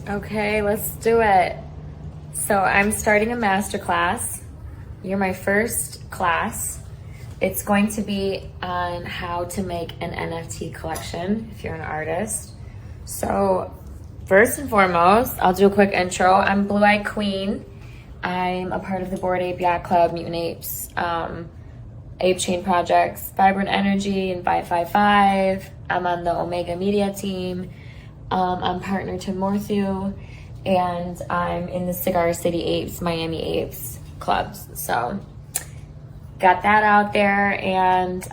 Okay, let's do it. So I'm starting a masterclass. You're my first class. It's going to be on how to make an NFT collection if you're an artist. So first and foremost, I'll do a quick intro. I'm Blue Eyed Queen. I'm a part of the Bored Ape Yacht Club, Mutant Apes, Ape Chain Projects, Vibrant Energy, and 555. I'm on the Omega Media team. I'm partner to Morthu, and I'm in the Cigar City Apes, Miami Apes clubs. So got that out there, and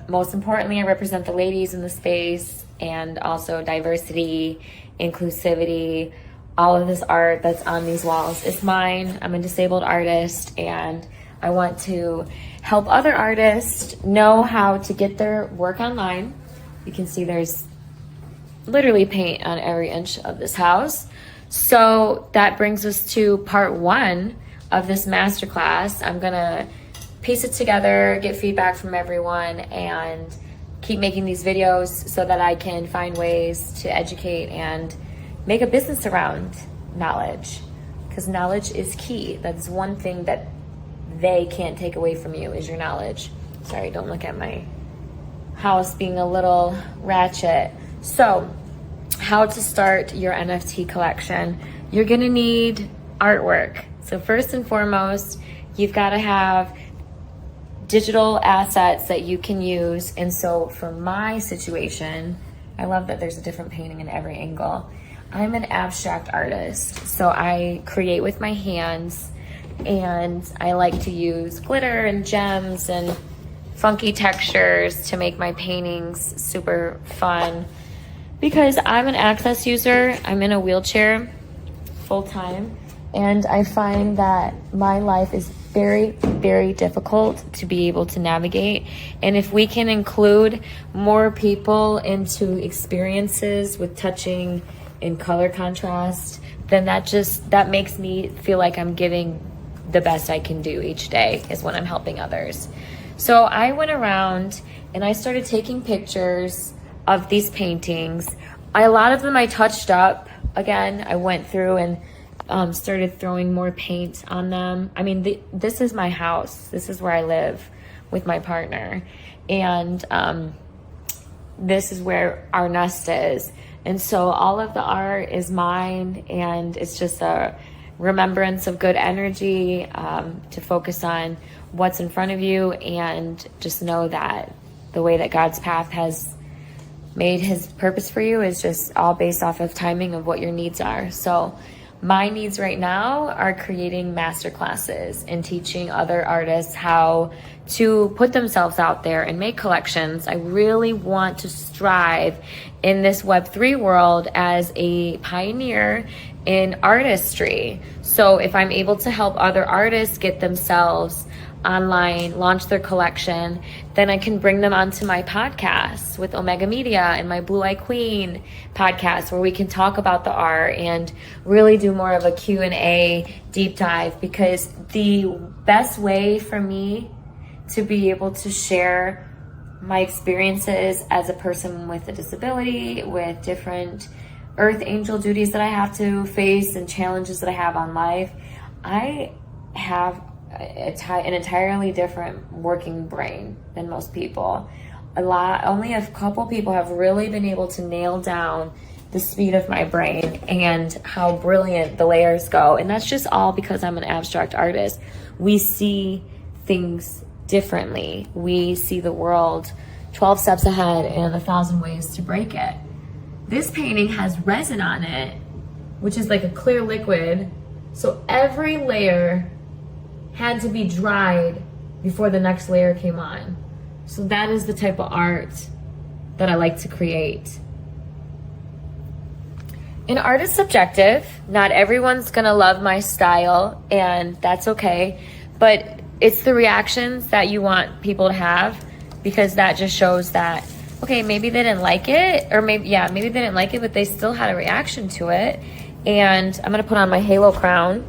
most importantly, I represent the ladies in the space, and also diversity, inclusivity. All of this art that's on these walls is mine. I'm a disabled artist, and I want to help other artists know how to get their work online. You can see there's literally paint on every inch of this house. So that brings us to part one of this masterclass. I'm gonna piece it together, get feedback from everyone, and keep making these videos so that I can find ways to educate and make a business around knowledge, because knowledge is key. That's one thing that they can't take away from you, is your knowledge. Sorry, don't look at my house being a little ratchet. So how to start your NFT collection. You're gonna need artwork. So first and foremost, you've gotta have digital assets that you can use. And so for my situation, I love that there's a different painting in every angle. I'm an abstract artist, so I create with my hands, and I like to use glitter and gems and funky textures to make my paintings super fun. Because I'm an access user, I'm in a wheelchair full time, and I find that my life is very, very difficult to be able to navigate. And if we can include more people into experiences with touching in color contrast, then that makes me feel like I'm giving the best I can do each day, is when I'm helping others. So I went around and I started taking pictures of these paintings. A lot of them I touched up. Again, I went through and started throwing more paint on them. I mean, this is my house. This is where I live with my partner. And this is where our nest is. And so all of the art is mine, and it's just a remembrance of good energy, to focus on what's in front of you, and just know that the way that God's path has made his purpose for you is just all based off of timing of what your needs are. So my needs right now are creating master classes and teaching other artists how to put themselves out there and make collections. I really want to strive in this Web3 world as a pioneer in artistry. So if I'm able to help other artists get themselves online, launch their collection, then I can bring them onto my podcast with Omega Media and my Blue Eye Queen podcast, where we can talk about the art and really do more of a Q&A deep dive. Because the best way for me to be able to share my experiences as a person with a disability, with different earth angel duties that I have to face and challenges that I have on life, I have an entirely different working brain than most people. Only a couple people have really been able to nail down the speed of my brain and how brilliant the layers go. And that's just all because I'm an abstract artist. We see things differently. We see the world 12 steps ahead and 1,000 ways to break it. This painting has resin on it, which is like a clear liquid. So every layer had to be dried before the next layer came on. So that is the type of art that I like to create. And art is subjective. Not everyone's gonna love my style, and that's okay. But it's the reactions that you want people to have, because that just shows that, okay, maybe they didn't like it, or maybe they didn't like it, but they still had a reaction to it. And I'm gonna put on my halo crown.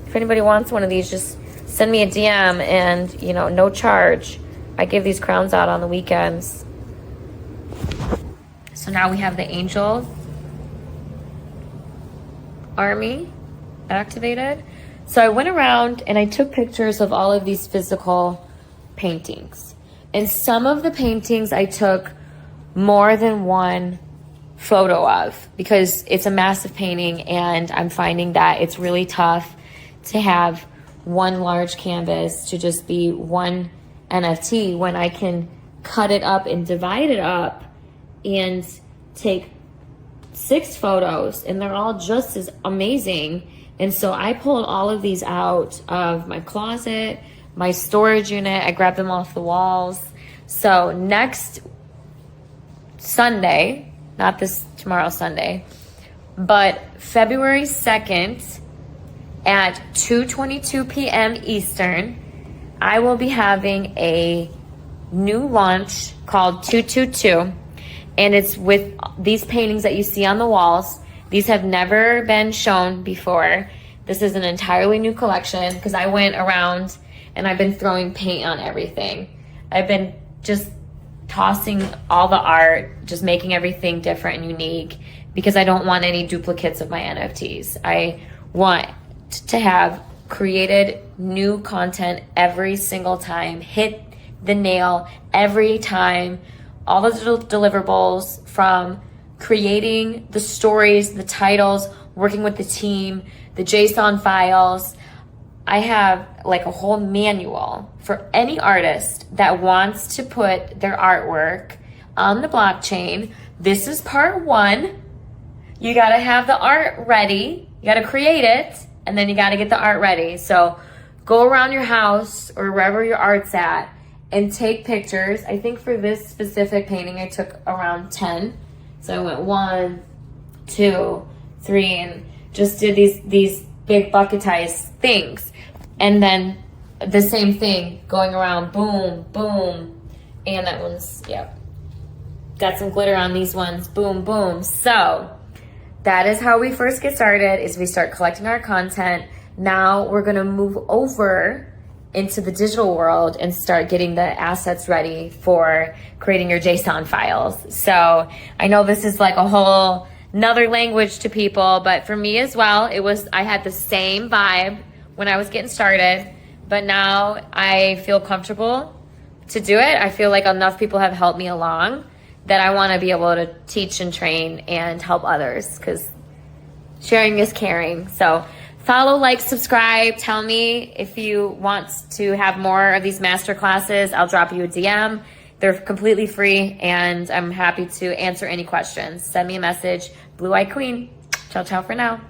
If anybody wants one of these, just send me a DM, and no charge. I give these crowns out on the weekends. So now we have the angel. army activated. So I went around and I took pictures of all of these physical paintings. And some of the paintings I took more than one photo of because it's a massive painting, and I'm finding that it's really tough to have one large canvas to just be one NFT when I can cut it up and divide it up and take 6 photos, and they're all just as amazing. And so I pulled all of these out of my closet, my storage unit. I grabbed them off the walls. So next Sunday, not this tomorrow Sunday, but February 2nd at 2:22 p.m. Eastern, I will be having a new launch called 222, and it's with these paintings that you see on the walls. These have never been shown before. This is an entirely new collection because I went around and I've been throwing paint on everything. I've been just tossing all the art, just making everything different and unique because I don't want any duplicates of my NFTs. I want to have created new content every single time, hit the nail every time, all the deliverables from creating the stories, the titles, working with the team, the JSON files. I have like a whole manual for any artist that wants to put their artwork on the blockchain. This is part 1. You got to have the art ready. You got to create it, and then you got to get the art ready. So go around your house or wherever your art's at and take pictures. I think for this specific painting, I took around 10. So I went 1, 2, 3, and just did these big bucketized things. And then the same thing, going around, boom, boom. And that one's, yep. Got some glitter on these ones, boom, boom. So that is how we first get started, is we start collecting our content. Now we're gonna move over into the digital world and start getting the assets ready for creating your JSON files. So I know this is like a whole another language to people, but for me as well, I had the same vibe when I was getting started, but now I feel comfortable to do it. I feel like enough people have helped me along that I want to be able to teach and train and help others, because sharing is caring. So follow, like, subscribe. Tell me if you want to have more of these master classes. I'll drop you a DM. They're completely free, and I'm happy to answer any questions. Send me a message. Blue Eye Queen. Ciao, ciao for now.